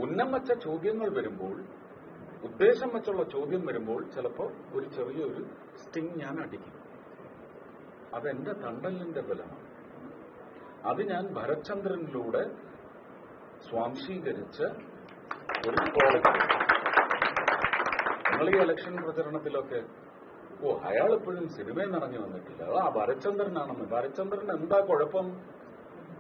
ഉന്നം വച്ച ചോദ്യങ്ങൾ വരുമ്പോൾ, ഉദ്ദേശം വെച്ചുള്ള ചോദ്യം വരുമ്പോൾ ചിലപ്പോൾ ഒരു ചെറിയൊരു സ്റ്റിങ് ഞാൻ അടിക്കും. അതെന്റെ തണ്ടലിന്റെ ബലമാണ്. അത് ഞാൻ ഭരത്ചന്ദ്രനിലൂടെ സ്വാംശീകരിച്ച് ഒരു ക്വാളിറ്റി. നിങ്ങൾ ഈ ഇലക്ഷൻ പ്രചരണത്തിലൊക്കെ അയാൾ എപ്പോഴും സിനിമയിൽ നിറഞ്ഞു വന്നിട്ടില്ല, ആ ഭരത്ചന്ദ്രനാണെന്ന്. ഭരത്ചന്ദ്രൻ എന്താ കുഴപ്പം?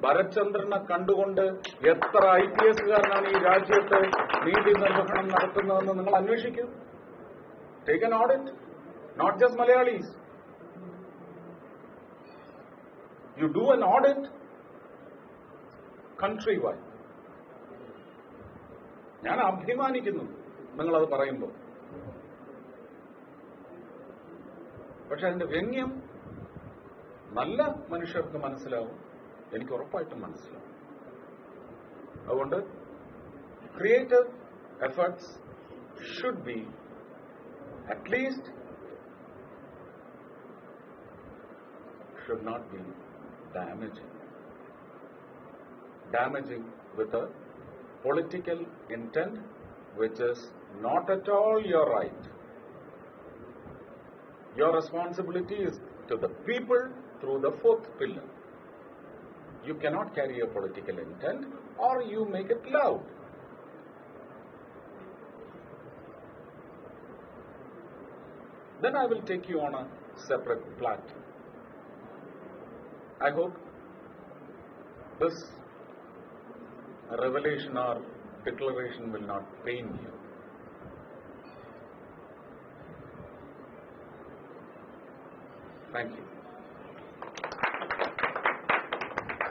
ഭരത്ചന്ദ്രനെ കണ്ടുകൊണ്ട് എത്ര IPS കാരനാണ് ഈ രാജ്യത്ത് നീതി നിർവഹണം നടത്തുന്നതെന്ന് നിങ്ങൾ അന്വേഷിക്കൂ. Take an audit, not just Malayalis. You do an audit country wide. ഞാൻ അഭിമാനിക്കുന്നു നിങ്ങളത് പറയുമ്പോൾ. പക്ഷെ അതിന്റെ വ്യംഗ്യം നല്ല മനുഷ്യർക്ക് മനസ്സിലാവും, എനിക്ക് ഉറപ്പായിട്ടും മനസ്സിലാവും. അതുകൊണ്ട് creative efforts should be at least should not be damaging with a political intent which is not at all your right. Your responsibility is to the people through the fourth pillar. You cannot carry a political intent or you make it loud. Then I will take you on a separate platform. I hope this revelation or declaration will not pain you. Thank you.